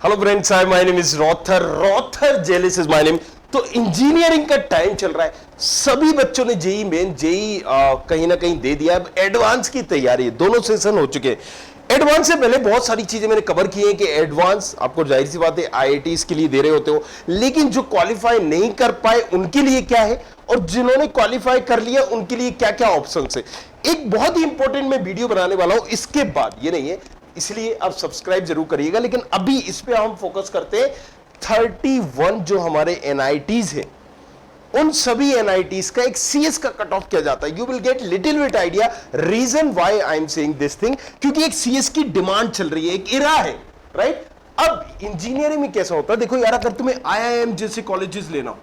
Hello friends, hi, my name is Rother. Rother Jellis is my name. तो engineering का time चल रहा है, सभी बच्चों ने जेई मेन जेई कहीं ना कहीं दे दिया। अब एडवांस की तैयारी, दोनों सेशन हो चुके हैं। एडवांस से पहले बहुत सारी चीजें मैंने कवर की हैं कि एडवांस आपको जाहिर सी बात है आईआईटीज के लिए दे रहे होते हो, लेकिन जो क्वालिफाई नहीं कर पाए उनके लिए क्या है और जिन्होंने क्वालिफाई कर लिया उनके लिए क्या क्या ऑप्शन है। एक बहुत ही इंपॉर्टेंट मैं वीडियो बनाने वाला हूं इसके बाद, ये नहीं है, इसलिए आप सब्सक्राइब जरूर करिएगा। लेकिन अभी इस पे हम फोकस करते हैं 31 जो हमारे एनआईटीज हैं, उन सभी एनआईटीज का एक सीएस का कट ऑफ किया जाता है। You will get little bit idea reason why I am saying this thing, क्योंकि एक सीएस की डिमांड चल रही है, एक इरा है, राइट। अब इंजीनियरिंग में कैसा होता है, देखो यार, अगर तुम्हें आईआईएम जैसे कॉलेजेस लेना हो,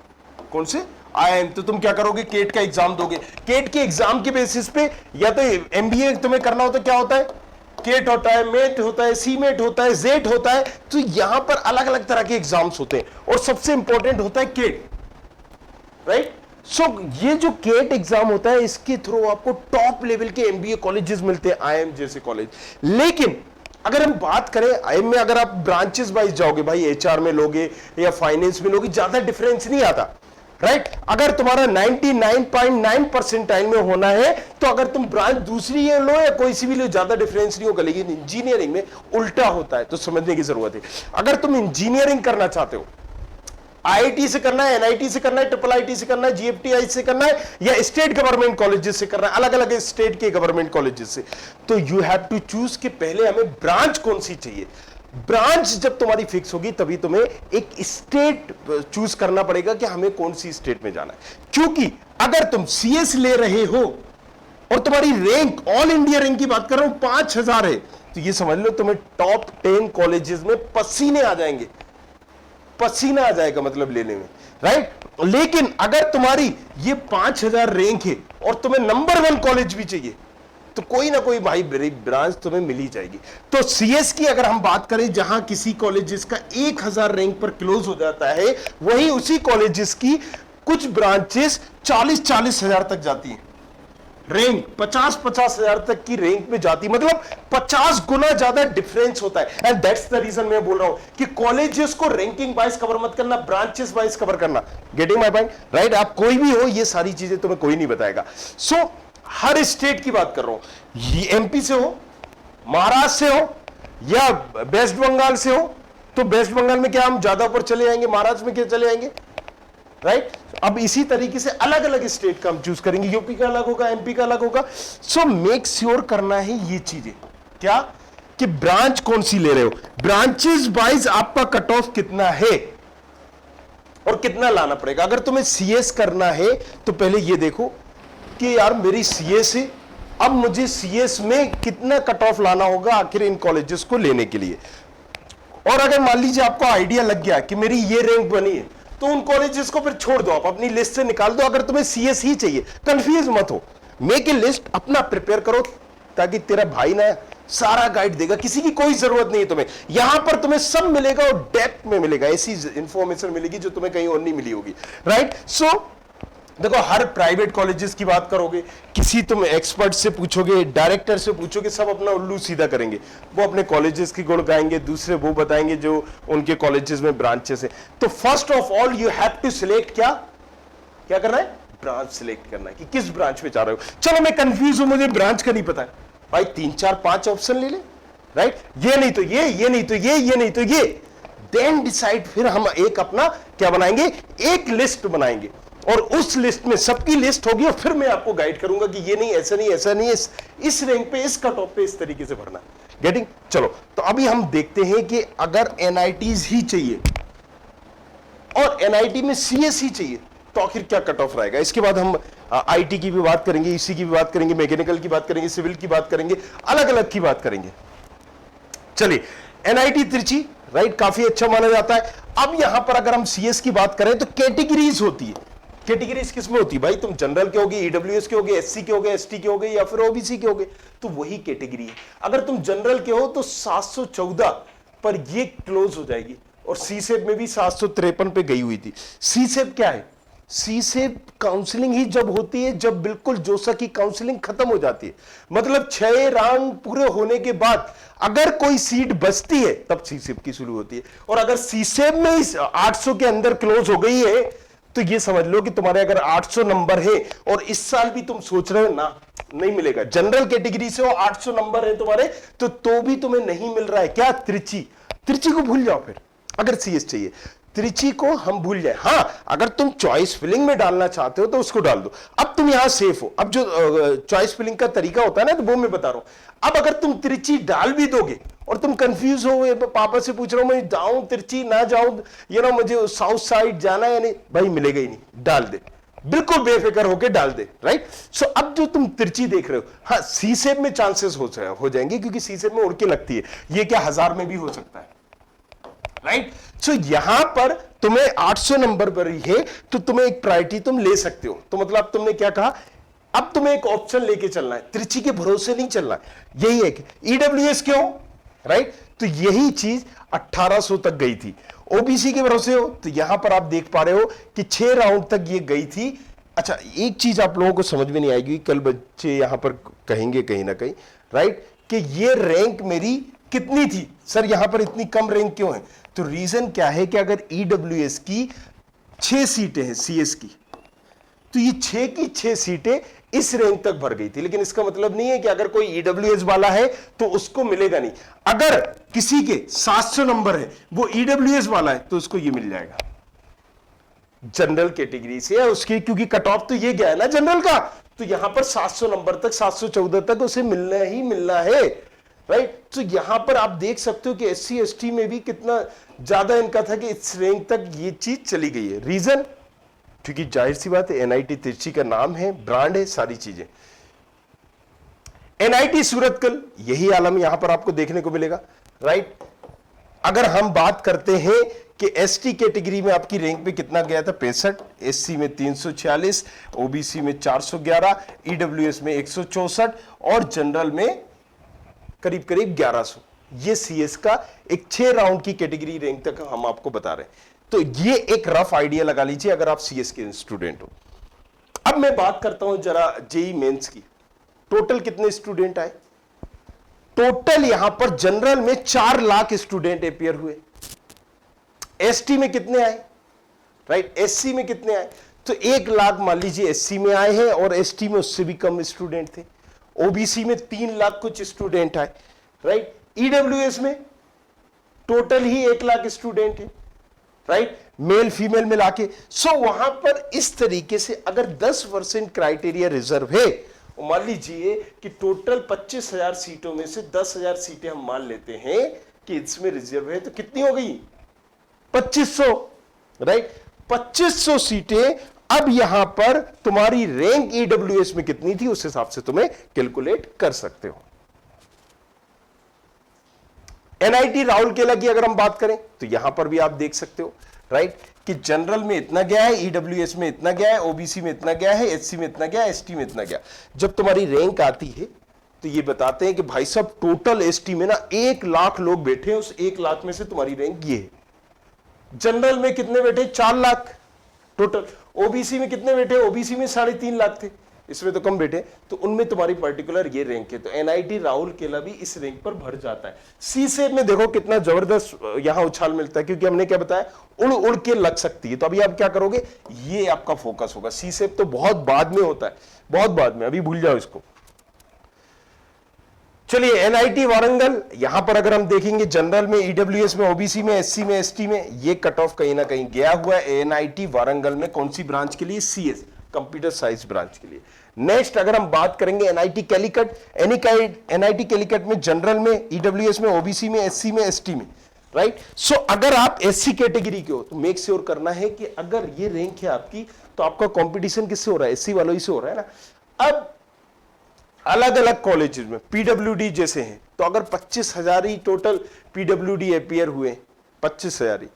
कौन से आईआईएम, तो तुम क्या करोगे, केट का एग्जाम दोगे। केट के एग्जाम के बेसिस पे या तो एमबीए तुम्हें करना होता है, क्या होता है, केट होता है, मेट होता है, सी मेट होता है, जेट होता है। तो यहां पर अलग अलग तरह के एग्जाम्स होते हैं और सबसे इंपॉर्टेंट होता है केट, राइट। सो ये जो केट एग्जाम होता है, इसके थ्रू आपको टॉप लेवल के एमबीए कॉलेजेस मिलते हैं, आईआईएम जैसे कॉलेज। लेकिन अगर हम बात करें आईआईएम में, अगर आप ब्रांचेस वाइज जाओगे, भाई एचआर में लोगे या फाइनेंस में लोगे, ज्यादा डिफरेंस नहीं आता, राइट। अगर तुम्हारा 99.9 परसेंटाइल में होना है तो अगर तुम ब्रांच दूसरी लो या कोई सी भी लो, ज्यादा डिफरेंस नहीं होगा। लेकिन इंजीनियरिंग में उल्टा होता है, तो समझने की जरूरत है। अगर तुम इंजीनियरिंग करना चाहते हो, आईआईटी से करना है, एनआईटी से करना है, ट्रिपल आईटी से करना है, जीएफटीआई से करना है, या स्टेट गवर्नमेंट कॉलेजेस से करना है, अलग अलग स्टेट के गवर्नमेंट कॉलेजेस से, तो यू हैव टू चूज कि पहले हमें ब्रांच कौन सी चाहिए। ब्रांच जब तुम्हारी फिक्स होगी तभी तुम्हें एक स्टेट चूज करना पड़ेगा कि हमें कौन सी स्टेट में जाना है। क्योंकि अगर तुम सीएस ले रहे हो और तुम्हारी रैंक, ऑल इंडिया रैंक की बात कर रहा हूं, 5000 है, तो ये समझ लो तुम्हें टॉप 10 कॉलेजेस में पसीने आ जाएंगे, पसीना आ जाएगा मतलब लेने में, राइट। लेकिन अगर तुम्हारी ये 5000 रैंक है और तुम्हें नंबर 1 कॉलेज भी चाहिए, तो कोई ना कोई भाई ब्रांच तुम्हें मिल ही जाएगी। तो सीएस की अगर हम बात करें, जहां किसी कॉलेजेस का 1000 रैंक पर क्लोज हो जाता है, वहीं उसी कॉलेजेस की कुछ ब्रांचेस 40-40 हजार तक जाती हैं रैंक, 50-50 हजार तक की रैंक में जाती, मतलब 50 गुना ज्यादा डिफरेंस होता है। एंड दैट्स द रीजन मैं बोल रहा हूं कि कॉलेजेस को रैंकिंग वाइज कवर मत करना, ब्रांचेस वाइज कवर करना। Getting my point, right. आप कोई भी हो, ये सारी चीजें तुम्हें कोई नहीं बताएगा। सो हर स्टेट की बात कर रहा हूं, ये एमपी से हो, महाराष्ट्र से हो या वेस्ट बंगाल से हो, तो वेस्ट बंगाल में क्या हम ज्यादा ऊपर चले जाएंगे, महाराष्ट्र में क्या चले जाएंगे, राइट। अब इसी तरीके से अलग अलग स्टेट का हम चूज करेंगे, यूपी का अलग होगा, एमपी का अलग होगा। सो मेक श्योर करना है ये चीजें, क्या कि ब्रांच कौन सी ले रहे हो, ब्रांचेस वाइज आपका कट ऑफ कितना है और कितना लाना पड़ेगा। अगर तुम्हें सीएस करना है तो पहले ये देखो कि यार मेरी सीएस है, अब मुझे सीएस में कितना कट ऑफ लाना होगा आखिर इन कॉलेजेस को लेने के लिए। और अगर मान लीजिए आपको आइडिया लग गया कि मेरी ये रैंक बनी है, तो उन कॉलेजेस को फिर छोड़ दो, आप अपनी लिस्ट से निकाल दो। अगर तुम्हें सीएस ही चाहिए, कंफ्यूज मत हो, मेक ए लिस्ट, अपना प्रिपेयर करो, ताकि तेरा भाई ना सारा गाइड देगा, किसी की कोई जरूरत नहीं है तुम्हें। यहां पर तुम्हें सब मिलेगा और डेप्थ में मिलेगा, ऐसी इंफॉर्मेशन मिलेगी जो तुम्हें कहीं और नहीं मिली होगी, राइट। सो देखो, हर प्राइवेट कॉलेजेस की बात करोगे, किसी तुम एक्सपर्ट से पूछोगे, डायरेक्टर से पूछोगे, सब अपना उल्लू सीधा करेंगे। वो अपने कॉलेजेस की गुण गाएंगे, दूसरे वो बताएंगे जो उनके कॉलेजेस में ब्रांचेस है। तो first of all you have to select, क्या करना है, ब्रांच सिलेक्ट करना है कि किस ब्रांच में जा रहे हो। चलो मैं कंफ्यूज हूं, मुझे ब्रांच का नहीं पता है, भाई 3-4-5 ऑप्शन ले ले, राइट। ये नहीं तो ये नहीं तो ये नहीं तो ये, देन डिसाइड। फिर हम एक अपना क्या बनाएंगे, एक लिस्ट बनाएंगे और उस लिस्ट में सबकी लिस्ट होगी और फिर मैं आपको गाइड करूंगा कि ये नहीं, ऐसा नहीं, ऐसा नहीं, इस रैंक पे, इस कट ऑफ पे इस तरीके से भरना। गेटिंग। चलो तो अभी हम देखते हैं कि अगर एनआईटीज ही चाहिए और एनआईटी में सीएस ही चाहिए तो आखिर क्या कट ऑफ रहेगा। इसके बाद हम आईटी की भी बात करेंगे, ईसी की भी बात करेंगे, मैकेनिकल की बात करेंगे, सिविल की बात करेंगे, अलग अलग की बात करेंगे। चलिए, एनआईटी त्रिची, राइट, काफी अच्छा माना जाता है। अब यहां पर अगर हम सीएस की बात करें तो कैटेगरीज होती है। कैटेगरीज किसमें होती है भाई, तुम जनरल के होगे, ईडब्ल्यूएस के होगे, एससी के होगे, एसटी के होगे या फिर ओबीसी के होगे, तो वही कैटेगरी है। अगर तुम जनरल के हो तो 714 पर ये क्लोज हो जाएगी और सीसेप में भी 753 पे गई हुई थी। सीसेप क्या है, सी से काउंसलिंग ही जब होती है जब बिल्कुल जोसा की काउंसलिंग खत्म हो जाती है, मतलब 6 राउंड पूरे होने के बाद अगर कोई सीट बचती है तब सीसेप की शुरू होती है। और अगर सीसेप में इस 800 के अंदर क्लोज हो गई है तो ये समझ लो कि तुम्हारे अगर 800 नंबर है और इस साल भी तुम सोच रहे हो ना नहीं मिलेगा, जनरल कैटेगरी से हो 800 नंबर है तुम्हारे, तो भी तुम्हें नहीं मिल रहा है, क्या त्रिची को भूल जाओ। फिर अगर सीएस चाहिए त्रिची को हम भूल जाए। हां, अगर तुम चॉइस फिलिंग में डालना चाहते हो तो उसको डाल दो। अब तुम यहां सेफ हो। अब जो चॉइस फिलिंग का तरीका होता है ना, तो वो मैं बता रहा हूं। अब अगर तुम त्रिची डाल भी दोगे और तुम कंफ्यूज हो, पापा से पूछ रहे हो मैं जाऊं त्रिची ना जाऊं, मुझे साउथ साइड जाना है, नहीं भाई मिलेगा ही नहीं, डाल दे, बिल्कुल बेफिक्र होकर डाल दे, राइट। सो अब जो तुम त्रिची देख रहे हो, हाँ सी सेप में चांसेस हो जाएंगे क्योंकि सी सेप में उड़ के लगती है, ये क्या 1000 में भी हो सकता है, राइट। सो यहां पर तुम्हें 800 नंबर पर ही है तो तुम्हें एक प्रायोरिटी तुम ले सकते हो। तो मतलब तुमने क्या कहा, अब तुम्हें एक ऑप्शन लेके चलना है, त्रिची के भरोसे नहीं चलना है। यही है कि ईडब्ल्यूएस क्यों, राइट। तो यही चीज 1800 तक गई थी। ओबीसी के भरोसे हो तो यहां पर आप देख पा रहे हो कि 6 राउंड तक ये गई थी। अच्छा, एक चीज आप लोगों को समझ में नहीं आएगी, कल बच्चे यहां पर कहेंगे कहीं ना कहीं, राइट, कि ये रैंक मेरी कितनी थी सर, यहां पर इतनी कम रैंक क्यों है। तो रीजन क्या है कि अगर ईडब्ल्यूएस की 6 सीटें हैं सीएस की, तो ये 6 की 6 सीटें इस रैंक तक भर गई थी। लेकिन इसका मतलब नहीं है कि अगर कोई ईडब्ल्यूएस वाला है तो उसको मिलेगा नहीं। अगर किसी के 700 नंबर है, वो ईडब्ल्यूएस वाला है, तो उसको ये मिल जाएगा जनरल कैटेगरी से या उसकी, क्योंकि कट ऑफ तो ये गया है ना जनरल का, तो यहां पर 700 नंबर तक, 714 तक उसे मिलना ही मिलना है, राइट। तो यहां पर आप देख सकते हो कि एससी एसटी में भी कितना ज्यादा इनका था कि इस रैंक तक ये चीज चली गई है। रीजन, क्योंकि जाहिर सी बात है एनआईटी तिरछी का नाम है, ब्रांड है, सारी चीजें। एनआईटी सूरतकल, यही आलम यहां पर आपको देखने को मिलेगा, राइट। अगर हम बात करते हैं कि एसटी कैटेगरी में आपकी रैंक पे कितना गया था, 65, एससी में 346, ओबीसी में 411, ईडब्ल्यूएस में 164 और जनरल में करीब करीब 1100। ये सीएस का एक 6 राउंड की कैटेगरी रैंक तक हम आपको बता रहे हैं। तो ये एक रफ आइडिया लगा लीजिए अगर आप सीएस के स्टूडेंट हो। अब मैं बात करता हूं जरा जेई मेंस की। टोटल कितने स्टूडेंट आए, टोटल यहां पर जनरल में 4 लाख स्टूडेंट अपियर हुए। एसटी में कितने आए, राइट, एससी में कितने आए, तो 1 लाख मान लीजिए एससी में आए हैं और एसटी में उससे भी कम स्टूडेंट थे। ओबीसी में 3 लाख कुछ स्टूडेंट आए, राइट। ईडब्ल्यूएस में टोटल ही 1 लाख स्टूडेंट है, राइट, मेल फीमेल मिला के। सो वहां पर इस तरीके से अगर 10% क्राइटेरिया रिजर्व है, मान लीजिए कि टोटल 25,000 सीटों में से 10,000 सीटें हम मान लेते हैं कि इसमें रिजर्व है, तो कितनी हो गई, 2500, राइट। 2500 सीटें। अब यहां पर तुम्हारी रैंक ईडब्ल्यूएस में कितनी थी उस हिसाब से तुम्हें कैलकुलेट कर सकते हो। एनआईटी राउरकेला की अगर हम बात करें तो यहां पर भी आप देख सकते हो, राइट, कि जनरल में इतना गया है, ईडब्ल्यूएस में इतना गया है, ओबीसी में इतना गया है, एससी में इतना गया है, एसटी में इतना गया। जब तुम्हारी रैंक आती है तो ये बताते हैं कि भाई साहब टोटल एसटी में ना 1 लाख लोग बैठे हैं, उस 1 लाख में से तुम्हारी रैंक ये है। जनरल में कितने बैठे, 4 लाख टोटल। ओबीसी में कितने बैठे, ओबीसी में 3.5 लाख थे, इसमें तो कम बैठे, तो उनमें तुम्हारी पर्टिकुलर ये रैंक है। तो एनआईटी राउरकेला भी इस रैंक पर भर जाता है। सी सेप में देखो कितना जबरदस्त यहां उछाल मिलता है, क्योंकि हमने क्या बताया, उड़ उड़ के लग सकती है। तो अभी आप क्या करोगे, ये आपका फोकस होगा। सी सेप तो बहुत बाद में होता है, बहुत बाद में, अभी भूल जाओ इसको। चलिए एनआईटी वारंगल, यहां पर अगर हम देखेंगे जनरल में, ईडब्ल्यूएस में, ओबीसी में, एससी में, एसटी में, ये कट ऑफ कहीं ना कहीं गया हुआ है एनआईटी वारंगल में। कौन सी ब्रांच के लिए, सीएस, कंप्यूटर साइंस ब्रांच के लिए। नेक्स्ट अगर हम बात करेंगे एनआईटी कैलिकट, एनआईटी कैलिकट में जनरल में, ईडब्ल्यूएस में, ओबीसी में, एससी में, एसटी में, राइट। सो अगर आप एससी कैटेगरी के हो तो मेक श्योर करना है कि अगर ये रैंक है आपकी तो आपका कंपटीशन किससे हो रहा है, एससी वालों ही से हो रहा है ना। अब अलग अलग कॉलेजेस में पीडब्ल्यूडी जैसे हैं, तो अगर 25,000 ही टोटल पीडब्ल्यूडी अपियर हुए, 25,000 ही,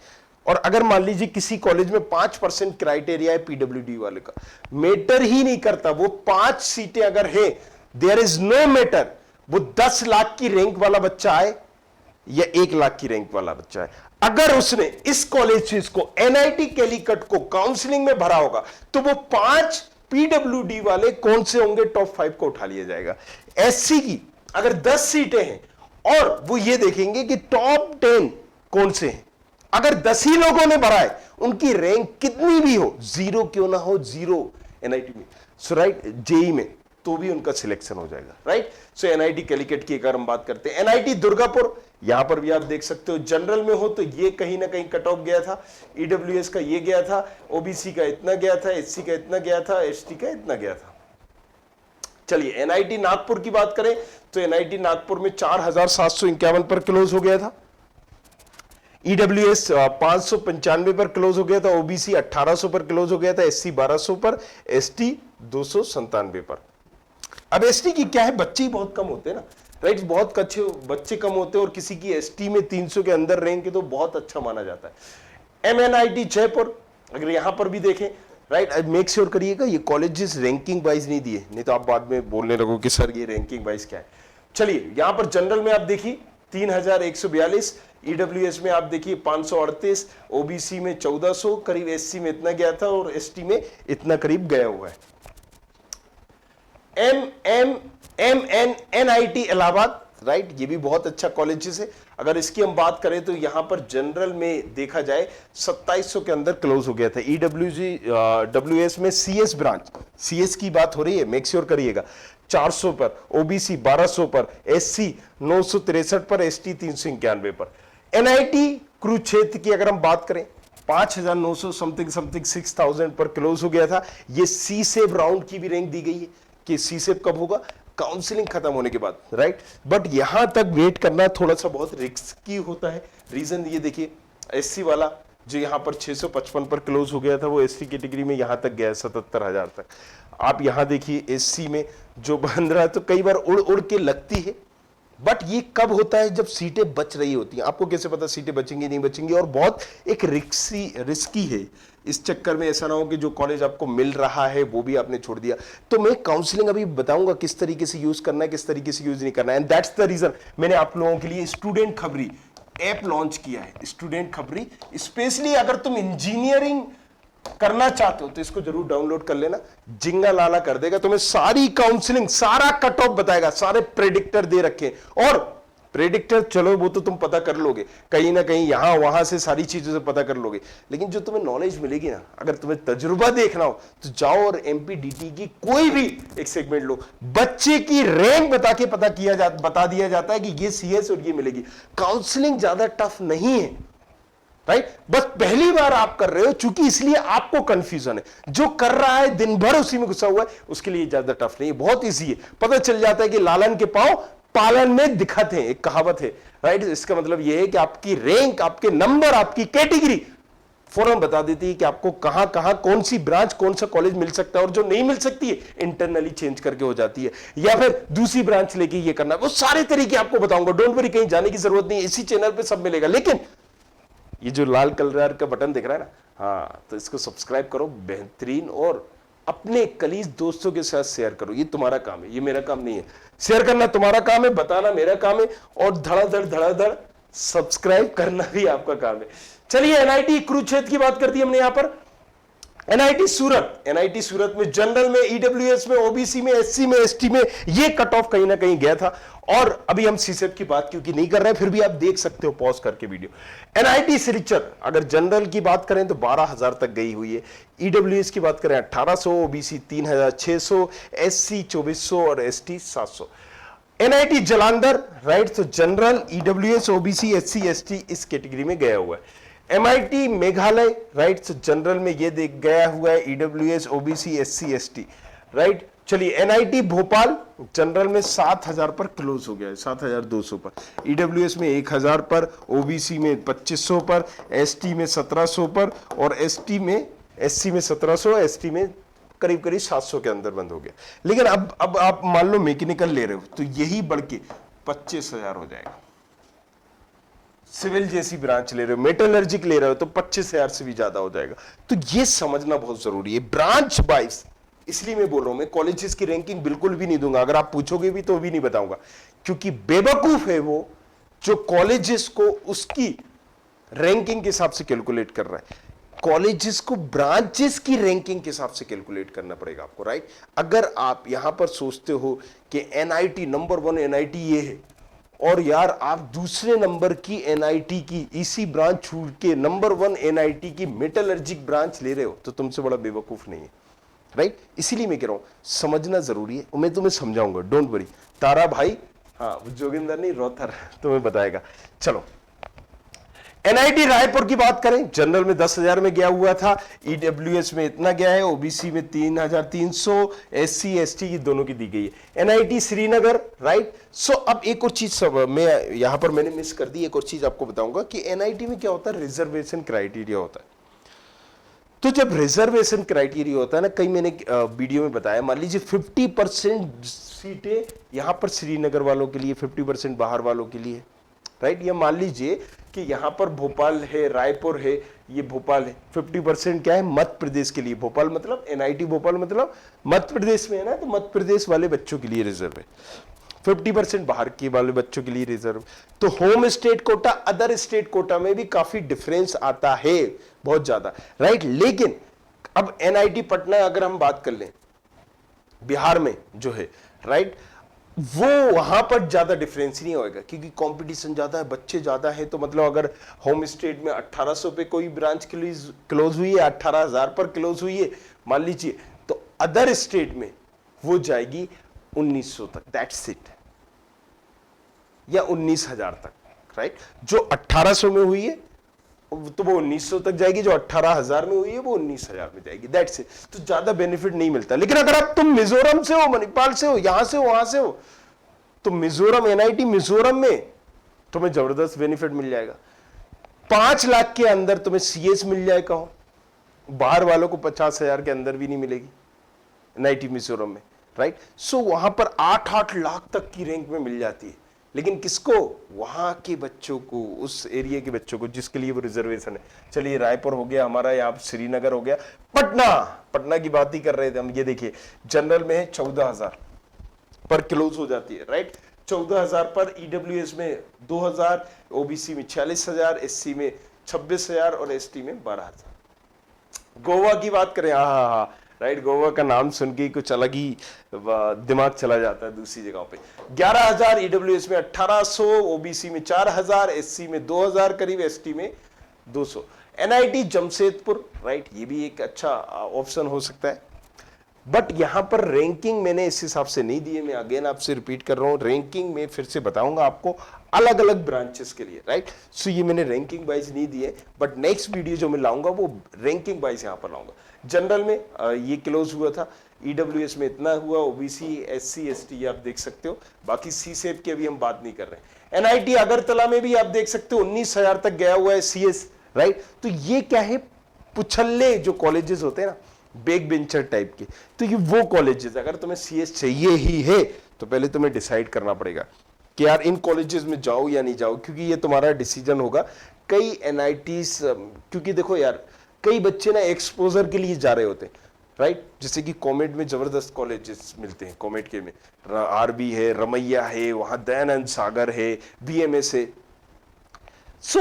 और अगर मान लीजिए किसी कॉलेज में 5% क्राइटेरिया है पीडब्ल्यूडी वाले का, मैटर ही नहीं करता, वो 5 सीटें अगर है, देयर इज नो मैटर, वो 10 लाख की रैंक वाला बच्चा आए या 1 लाख की रैंक वाला बच्चा है, अगर उसने इस कॉलेज फीस को एनआईटी कैलीकट को काउंसलिंग में भरा होगा तो वो 5 पीडब्ल्यूडी वाले कौन से होंगे टॉप 5 को उठा लिया जाएगा। एससी की अगर 10 सीटें हैं और वो ये देखेंगे कि टॉप 10 कौन से हैं, अगर 10 ही लोगों ने भरा है, उनकी रैंक कितनी भी हो, 0 क्यों ना हो, 0 एनआईटी में, सो राइट, जेई में, तो भी उनका सिलेक्शन हो जाएगा, राइट। सो एनआईटी कैलीकट की अगर हम बात करते हैं, एनआईटी दुर्गापुर, यहां पर भी आप देख सकते हो जनरल में हो तो ये कहीं ना कहीं कट ऑफ गया था, ईडब्ल्यूएस का ये गया था, ओबीसी का इतना गया था, एससी का इतना गया था, एसटी का इतना गया था। चलिए एनआईटी नागपुर की बात करें तो एनआईटी नागपुर में 4751 पर क्लोज हो गया था, ईडब्ल्यूएस 595 पर क्लोज हो गया था, ओबीसी 1800 पर क्लोज हो गया था, एससी 1200 पर, एसटी 297 पर। अब एसटी की क्या है, बच्चे ही बहुत कम होते हैं ना, राइट, बहुत अच्छे बच्चे कम होते हैं और किसी की एसटी में 300 के अंदर रैंक है तो बहुत अच्छा माना जाता है। एमएनआईटी जयपुर, अगर यहां पर भी देखें, राइट, मेक श्योर करिएगा ये कॉलेजेस रैंकिंग वाइज नहीं दिए, नहीं तो आप बाद में बोलने लगो कि सर ये रैंकिंग वाइज क्या है। चलिए यहां पर जनरल में आप देखिए 3142, ईडब्ल्यूएस में आप देखिए 538, ओबीसी में 1400 करीब, एससी में इतना गया था और एसटी में इतना करीब गया हुआ है। एमएनआईटी इलाहाबाद, राइट, ये भी बहुत अच्छा कॉलेज है। अगर इसकी हम बात करें तो यहां पर जनरल में देखा जाए 2700 के अंदर क्लोज हो गया था। डब्ल्यूएस में सीएस ब्रांच, सीएस की बात हो रही है, मेक श्योर करिएगा, 400 पर, ओबीसी 1200 पर, एससी 963 पर, एसटी 391 पर। एनआईटी कुरुक्षेत्र की अगर हम बात करें 5900 समथिंग 6000 पर क्लोज हो गया था। ये सी सेव राउंड की भी रैंक दी गई है कि सी सेव कब होगा, काउंसलिंग खत्म होने के बाद, राइट। बट यहां तक वेट करना थोड़ा सा बहुत रिस्की होता है। रीजन ये देखिए, एससी वाला जो यहां पर 655 पर क्लोज हो गया था वो एससी कैटेगरी में यहां तक गया 77,000 तक। आप यहां देखिए एससी में जो बन रहा है तो कई बार उड़ उड़ के लगती है, बट ये कब होता है, जब सीटें बच रही होती हैं। आपको कैसे पता सीटें बचेंगी नहीं बचेंगी, और बहुत एक रिस्की है। इस चक्कर में ऐसा ना हो कि जो कॉलेज आपको मिल रहा है वो भी आपने छोड़ दिया। तो मैं काउंसलिंग अभी बताऊंगा किस तरीके से यूज करना है, किस तरीके से यूज नहीं करना है, एंड दैट्स द रीजन मैंने आप लोगों के लिए स्टूडेंट खबरी ऐप लॉन्च किया है। स्टूडेंट खबरी स्पेशली अगर तुम इंजीनियरिंग करना चाहते हो तो इसको जरूर डाउनलोड कर लेना, जिंगा लाला कर देगा तुम्हें, सारी काउंसलिंग, सारा कट ऑफ बताएगा, सारे प्रेडिक्टर दे रखे। और प्रेडिक्टर चलो वो तो तुम पता कर लोगे कहीं ना कहीं, यहां वहां से सारी चीजों से पता कर लोगे, लेकिन जो तुम्हें नॉलेज मिलेगी ना, अगर तुम्हें तजुर्बा देखना हो तो जाओ और एमपीडीटी की कोई भी एक सेगमेंट लो, बच्चे की रैंक बता दिया जाता है कि ये सीएस और ये मिलेगी। काउंसलिंग ज्यादा टफ नहीं है, राइट, बस पहली बार आप कर रहे हो चूंकि, इसलिए आपको कंफ्यूजन है। जो कर रहा है दिन भर उसी में घुसा हुआ है उसके लिए ज्यादा टफ नहीं है, बहुत इजी है। पता चल जाता है कि लालन के पांव पालन में दिखत है, एक कहावत है, राइट। इसका मतलब यह है कि आपकी रैंक, आपके नंबर, आपकी कैटेगरी फौरन बता देती है कि आपको कहां कहां कौन सी ब्रांच, कौन सा कॉलेज मिल सकता है, और जो नहीं मिल सकती है इंटरनली चेंज करके हो जाती है, या फिर दूसरी ब्रांच लेके ये करना, वो सारे तरीके आपको बताऊंगा। डोंट वरी, कहीं जाने की जरूरत नहीं, इसी चैनल पे सब मिलेगा। लेकिन ये जो लाल कलर का बटन दिख रहा है ना, हाँ, तो इसको सब्सक्राइब करो बेहतरीन, और अपने कलीज दोस्तों के साथ शेयर करो। ये तुम्हारा काम है, ये मेरा काम नहीं है। शेयर करना तुम्हारा काम है, बताना मेरा काम है, और धड़ाधड़ सब्सक्राइब करना भी आपका काम है। चलिए एनआईटी कुरुक्षेत्र की बात करती है हमने यहां पर। एनआईटी सूरत में जनरल में, ईडब्ल्यूएस में, ओबीसी में, एससी में, एसटी में ये कट ऑफ कहीं ना कहीं गया था। और अभी हम सीसेट की बात क्योंकि नहीं कर रहे हैं, फिर भी आप देख सकते हो पॉज करके वीडियो। एनआईटी सिलचर अगर जनरल की बात करें तो 12,000 तक गई हुई है, ईडब्ल्यूएस की बात करें 1800, ओबीसी 3,600, एससी 2400 और एसटी 700। एनआईटी जालंधर, राइट, तो general, EWS, OBC, SC, ST इस कैटेगरी में गया हुआ है। एमआईटी मेघालय, राइट, तो जनरल में ये देख गया हुआ है, EWS, OBC, SC, ST, right. चलिए एनआईटी भोपाल जनरल में 7000 पर क्लोज हो गया है, 7200 पर, ईडब्ल्यूएस में 1000 पर, ओबीसी में 2500 पर, एसटी में 1700 पर, और एससी में 1700, एसटी में करीब करीब 700 के अंदर बंद हो गया। लेकिन अब आप मान लो मैकेनिकल ले रहे हो तो यही बढ़ के 25,000 हो जाएगा। सिविल जैसी ब्रांच ले रहे हो, मेटलर्जिक ले रहे हो तो 25,000 से भी ज्यादा हो जाएगा। तो ये समझना बहुत जरूरी है ब्रांच वाइज। इसलिए मैं बोल रहा हूं, मैं कॉलेजेस की रैंकिंग बिल्कुल भी नहीं दूंगा, अगर आप पूछोगे भी तो भी नहीं बताऊंगा, क्योंकि बेवकूफ है वो जो कॉलेजेस को उसकी रैंकिंग के हिसाब से कैलकुलेट कर रहा है। कॉलेजेस को ब्रांचेस की रैंकिंग के हिसाब से कैलकुलेट करना पड़ेगा आपको, राइट। अगर आप यहां पर सोचते हो कि एनआईटी नंबर 1 एनआईटी ये है, और यार आप दूसरे नंबर की एनआईटी की इसी ब्रांच छूट के नंबर 1 एनआईटी की मेटलर्जिक ब्रांच ले रहे हो, तो तुमसे बड़ा बेवकूफ नहीं है, राइट। इसीलिए मैं कह रहा हूं समझना जरूरी है, मैं तुम्हें समझाऊंगा, डोंट वरी। तारा भाई, हाँ जोगिंदर नहीं रोथर तुम्हें बताएगा। चलो एनआईटी रायपुर की बात करें, जनरल में 10,000 में गया हुआ था, ईडब्ल्यूएस में इतना गया है, ओबीसी में 3,300, एससी एसटी की दोनों की दी गई है। NIT Srinagar, right. सो अब एक और चीज सब मैं यहां पर मैंने मिस कर दी, एक और चीज आपको बताऊंगा कि एनआईटी में क्या होता है, रिजर्वेशन क्राइटेरिया होता है। तो जब रिजर्वेशन क्राइटेरिया होता है ना, कई मैंने वीडियो में बताया, मान लीजिए 50% सीटें यहां पर श्रीनगर वालों के लिए, 50% बाहर वालों के लिए, राइट। या मान लीजिए कि यहां पर भोपाल है, रायपुर है, ये भोपाल है, 50% क्या है मध्य प्रदेश के लिए। भोपाल मतलब एनआईटी भोपाल मतलब मध्य प्रदेश में है ना, तो मध्य प्रदेश वाले बच्चों के लिए रिजर्व है। 50% बाहर के वाले बच्चों के लिए रिजर्व। तो home state quota, other state quota में भी काफी डिफरेंस आता है, बहुत ज्यादा, राइट। लेकिन अब एनआईटी पटना अगर हम बात कर लें, बिहार में जो है, राइट, वो वहां पर ज्यादा डिफरेंस नहीं होएगा क्योंकि कंपटीशन ज्यादा है, बच्चे ज्यादा है। तो मतलब अगर होम स्टेट में 1800 पे कोई ब्रांच क्लोज हुई है, 18,000 पर क्लोज हुई है मान लीजिए, तो अदर स्टेट में वो जाएगी 1900 तक, दैट्स इट, या 19,000 तक, राइट। जो 1800 में हुई है तो वो 1900 तक जाएगी, जो 18,000 में हुई है वो 19,000 में जाएगी, दैट्स इट। तो ज्यादा बेनिफिट नहीं मिलता। लेकिन अगर आप तुम मिजोरम से हो, मणिपाल से हो, यहां से हो, वहां से हो, तो मिजोरम एनआईटी मिजोरम में तुम्हें जबरदस्त बेनिफिट मिल जाएगा। 5 लाख के अंदर तुम्हें सीएस मिल जाएगा हो, बाहर वालों को 50,000 के अंदर भी नहीं मिलेगी एनआईटी मिजोरम में, राइट। सो वहां पर 8-8 लाख तक की रैंक में मिल जाती है। लेकिन किसको, वहां के बच्चों को, उस एरिया के बच्चों को जिसके लिए वो रिजर्वेशन है। चलिए रायपुर हो गया हमारा, यहाँ श्रीनगर हो गया, पटना की बात ही कर रहे थे हम। ये देखिए जनरल में है 14,000 पर क्लोज हो जाती है, राइट। 14,000 पर, ईडब्ल्यूएस में 2,000, ओबीसी में 46,000, एससी में 26,000 और एसटी में 12,000। गोवा की बात करें, हाँ, राइट, गोवा का नाम सुन के कुछ अलग ही दिमाग चला जाता है दूसरी जगहों पे। 11,000, ईडब्ल्यूएस में 1,800, ओबीसी में 4,000, एससी में 2,000 करीब, एसटी में 200। एनआईटी जमशेदपुर, राइट, ये भी एक अच्छा ऑप्शन हो सकता है। बट यहां पर रैंकिंग मैंने इस हिसाब से नहीं दी है, मैं अगेन आपसे रिपीट कर रहा हूं, रैंकिंग में फिर से बताऊंगा आपको अलग अलग ब्रांचेस के लिए, राइट। सो ये मैंने रैंकिंग वाइज नहीं दी है, बट नेक्स्ट वीडियो जो मैं लाऊंगा वो रैंकिंग वाइज यहां पर लाऊंगा। जनरल में ये क्लोज हुआ था, ईडब्ल्यूएस में इतना हुआ, ओबीसी एससी एसटी आप देख सकते हो, बाकी सी सेप की अभी हम बात नहीं कर रहे हैं। एनआईटी अगरतला में भी आप देख सकते हो 19,000 तक गया हुआ है सीएस, राइट। तो ये क्या है, पुछल्ले जो कॉलेजेस होते हैं ना, बैक बेंचर टाइप के, तो ये वो कॉलेजेस, अगर तुम्हें सीएस चाहिए ही है तो पहले तुम्हें डिसाइड करना पड़ेगा कि यार इन कॉलेजेस में जाओ या नहीं जाओ, क्योंकि ये तुम्हारा डिसीजन होगा। कई एनआईटीज, क्योंकि देखो यार कई बच्चे ना एक्सपोजर के लिए जा रहे होते हैं, राइट। जैसे कि कॉमेड में जबरदस्त कॉलेजेस मिलते हैं, कॉमेड के में आरबी है, रमैया है, वहां दयानंद सागर है, बीएमएस है। सो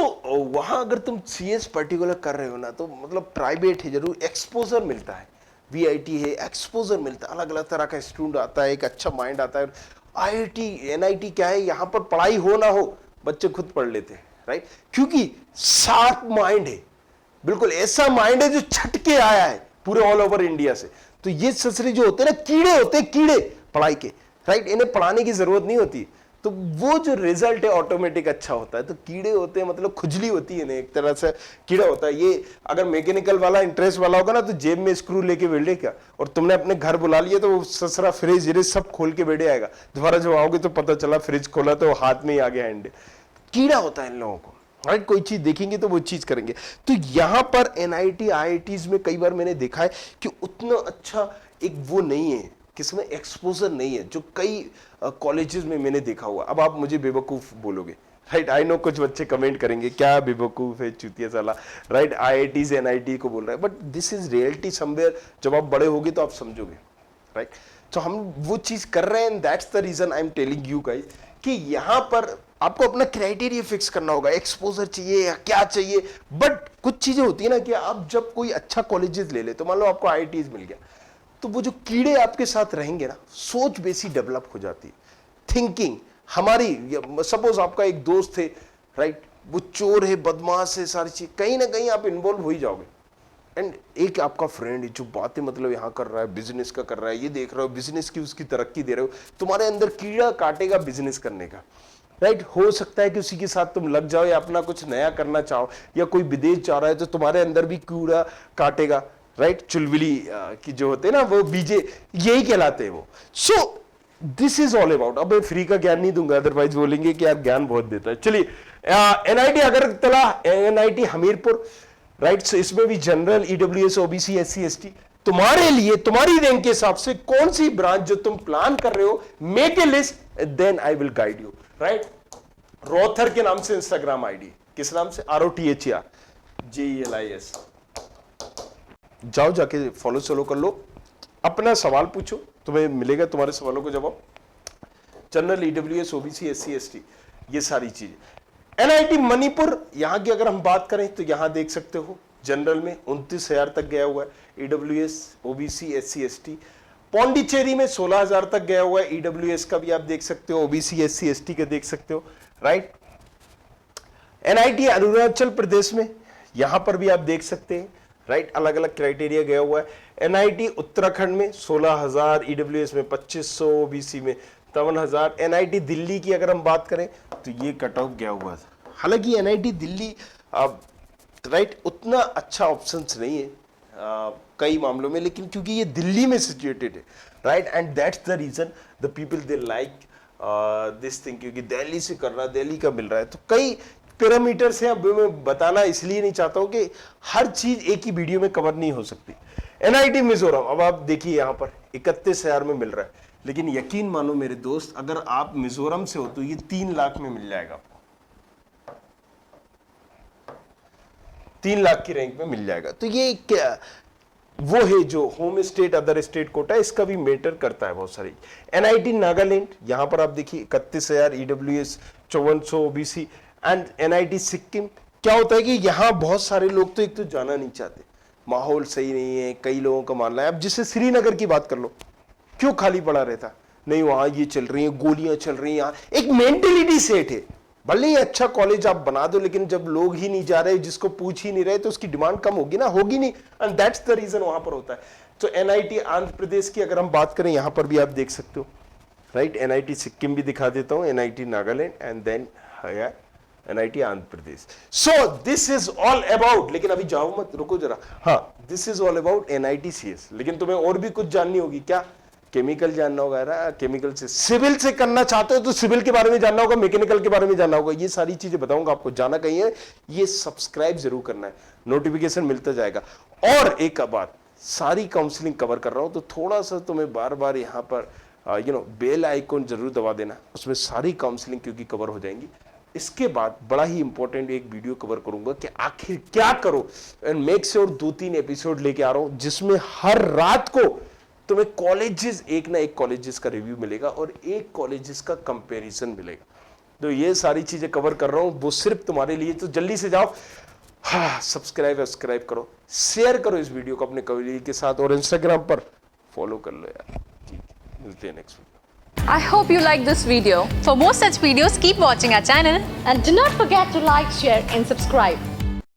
वहां अगर तुम सीएस पर्टिकुलर कर रहे हो ना, तो मतलब प्राइवेट है, जरूर एक्सपोजर मिलता है, वीआईटी है, एक्सपोजर मिलता है, अलग अलग तरह का स्टूडेंट आता है, एक अच्छा माइंड आता है। आईआईटी एनआईटी क्या है, यहां पर पढ़ाई हो ना हो बच्चे खुद पढ़ लेते हैं, राइट, क्योंकि शार्प माइंड है, बिल्कुल ऐसा माइंड है जो छटके आया है पूरे ऑल ओवर इंडिया से। तो ये ससरे जो होते हैं ना, कीड़े होते हैं, कीड़े पढ़ाई के, राइट, इन्हें पढ़ाने की जरूरत नहीं होती, तो वो जो रिजल्ट है ऑटोमेटिक अच्छा होता है। तो कीड़े होते हैं मतलब खुजली होती है ना, एक तरह से कीड़ा होता है। ये अगर मैकेनिकल वाला इंटरेस्ट वाला होगा ना, तो जेब में स्क्रू लेके बैठे क्या, और तुमने अपने घर बुला लिया तो वो ससरा फ्रिज व्रिज सब खोल के बैठे आएगा, दोबारा जब आओगे तो पता चला फ्रिज खोला तो हाथ में ही आ गया हैंड। कीड़ा होता है इन लोगों को, राइट। कोई चीज देखेंगे तो वो चीज करेंगे। तो यहां पर एनआईटी आईआईटीज में कई बार मैंने देखा है कि उतना अच्छा एक वो नहीं है, किसमें एक्सपोजर नहीं है, जो कई कॉलेजेस में मैंने देखा हुआ। अब आप मुझे बेवकूफ बोलोगे, राइट, आई नो कुछ बच्चे कमेंट करेंगे क्या बेवकूफ है चूतिया साला, राइट, आईआईटीज एनआईटी को बोल रहा है, but this is reality somewhere. जब आप बड़े होगे तो आप समझोगे, राइट। तो हम वो चीज कर रहे हैं, that's the reason I am telling you guys कि यहां पर आपको अपना क्राइटेरिया फिक्स करना होगा, एक्सपोजर चाहिए या क्या चाहिए। बट कुछ चीजें होती है ना कि आप जब कोई अच्छा कॉलेजेस ले ले, तो मान लो आपको IITs मिल गया, तो वो जो कीड़े आपके साथ रहेंगे ना, सोच बेसी डेवलप हो जाती है, थिंकिंग हमारी। सपोज आपका एक दोस्त है, राइट, वो चोर है, बदमाश है, सारी चीज, कहीं ना कहीं आप इन्वॉल्व हो ही जाओगे। एंड एक आपका फ्रेंड है जो बातें मतलब यहाँ कर रहा है, बिजनेस का कर रहा है, ये देख रहे हो बिजनेस की उसकी तरक्की दे रहे हो, तुम्हारे अंदर कीड़ा काटेगा बिजनेस करने का, राइट। हो सकता है कि उसी के साथ तुम लग जाओ या अपना कुछ नया करना चाहो, या कोई विदेश जा रहा है तो तुम्हारे अंदर भी कीड़ा काटेगा, राइट। चुलबुली की जो होते हैं ना, वो बीजे यही कहलाते हैं वो। सो दिस इज ऑल अबाउट। अब मैं फ्री का ज्ञान नहीं दूंगा, अदरवाइज बोलेंगे कि यार ज्ञान बहुत देता है। चलिए, NIT Agartala, NIT Hamirpur, right. So इसमें भी general, EWS, OBC, SC, ST, तुम्हारे लिए तुम्हारी रैंक के हिसाब से कौन सी ब्रांच जो तुम प्लान कर रहे हो, make a list, then I will guide you, right. Rother के नाम से इंस्टाग्राम आईडी, किस नाम से? ROTHER JELIS। जाओ जाके फॉलो सोलो कर लो, अपना सवाल पूछो, तुम्हें मिलेगा तुम्हारे सवालों को जवाब। General, EWS, OBC, SC, ST, ये सारी चीजें। NIT मणिपुर, यहां की अगर हम बात करें तो यहां देख सकते हो जनरल में 29,000 तक गया हुआ है, EWS, OBC, SC, ST। Pondicherry में 16,000 तक गया हुआ है, EWS का भी आप देख सकते हो, OBC, SC, ST का देख सकते हो, राइट। NIT अरुणाचल प्रदेश में, यहां पर भी आप देख सकते हैं, राइट, अलग अलग क्राइटेरिया गया हुआ है। NIT उत्तराखंड में 16,000, EWS में 2500, OBC में 53,000। NIT दिल्ली की अगर हम बात करें तो ये कट ऑफ गया हुआ था। हालांकि NIT दिल्ली राइट उतना अच्छा ऑप्शंस नहीं है कई मामलों में, लेकिन क्योंकि ये दिल्ली में सिचुएटेड है, right, and that's the reason the people they like this thing, क्योंकि दिल्ली से कर रहा है, दिल्ली का मिल रहा है। तो कई पैरामीटर से अब मैं बताना इसलिए नहीं चाहता हूं कि हर चीज एक ही वीडियो में कवर नहीं हो सकती। NIT मिजोरम, अब आप देखिए यहां पर 31,000 में मिल रहा है, लेकिन यकीन मानो मेरे दोस्त, अगर आप मिजोरम से हो तो ये 3 लाख में मिल जाएगा, 3 लाख की रैंक में मिल जाएगा। तो ये क्या वो है जो home state other state quota, इसका भी मैटर करता है बहुत सारी। NIT नागालैंड, यहां पर आप देखिए 31,000, EWS 5400, OBC and NIT Sikkim. क्या होता है कि यहां बहुत सारे लोग तो एक तो जाना नहीं चाहते, माहौल सही नहीं है, कई लोगों का मानना है। अब जिससे श्रीनगर की बात कर लो, क्यों खाली पड़ा रहता, नहीं वहां ये चल रही है, गोलियां चल रही हैं, एक मेंटेलिटी सेट है। भले ही अच्छा कॉलेज आप बना दो, लेकिन जब लोग ही नहीं जा रहे, जिसको पूछ ही नहीं रहे, तो उसकी डिमांड कम होगी ना, होगी नहीं, एंड दैट्स द रीजन वहां पर होता है। तो NIT आंध्र प्रदेश की अगर हम बात करें, यहां पर भी आप देख सकते हो, राइट। NIT सिक्किम भी दिखा देता हूं, NIT Nagaland and then NIT Andhra Pradesh. So this is all about, लेकिन अभी जाओ मत, रुको जरा। हाँ, this is all about NIT CS, लेकिन तुम्हें और भी कुछ जाननी होगी। क्या? केमिकल जानना होगा ना, केमिकल से, सिविल से करना चाहते हो तो सिविल के बारे में जानना होगा, मैकेनिकल के बारे में जानना होगा, ये सारी चीजें बताऊंगा आपको। जाना कहीं है, ये सब्सक्राइब जरूर करना है, नोटिफिकेशन मिलता जाएगा। और एक बात, सारी काउंसलिंग कवर कर रहा हूं, तो थोड़ा सा तुम्हें बार बार यहाँ पर बेल आइकॉन जरूर दबा देना, उसमें सारी काउंसलिंग क्योंकि कवर हो जाएंगी। इसके बाद बड़ा ही इंपॉर्टेंट एक वीडियो कवर करूंगा कि आखिर क्या करो, एंड मेक श्योर 2-3 एपिसोड लेके आ रहा हूं, जिसमें हर रात को तुम्हें कॉलेजेस, एक ना एक कॉलेजेस का रिव्यू मिलेगा और एक कॉलेजेस का कंपैरिजन मिलेगा। तो ये सारी चीजें कवर कर रहा हूं, वो सिर्फ तुम्हारे लिए। तो जल्दी से जाओ, हाँ, सब्सक्राइब करो, शेयर करो इस वीडियो को अपने कॉलेज के साथ, और इंस्टाग्राम पर फॉलो कर लो यार। ठीक है, मिलते हैं next video. I hope you like this video. For more such videos, keep watching our channel. And do not forget to like, share and subscribe.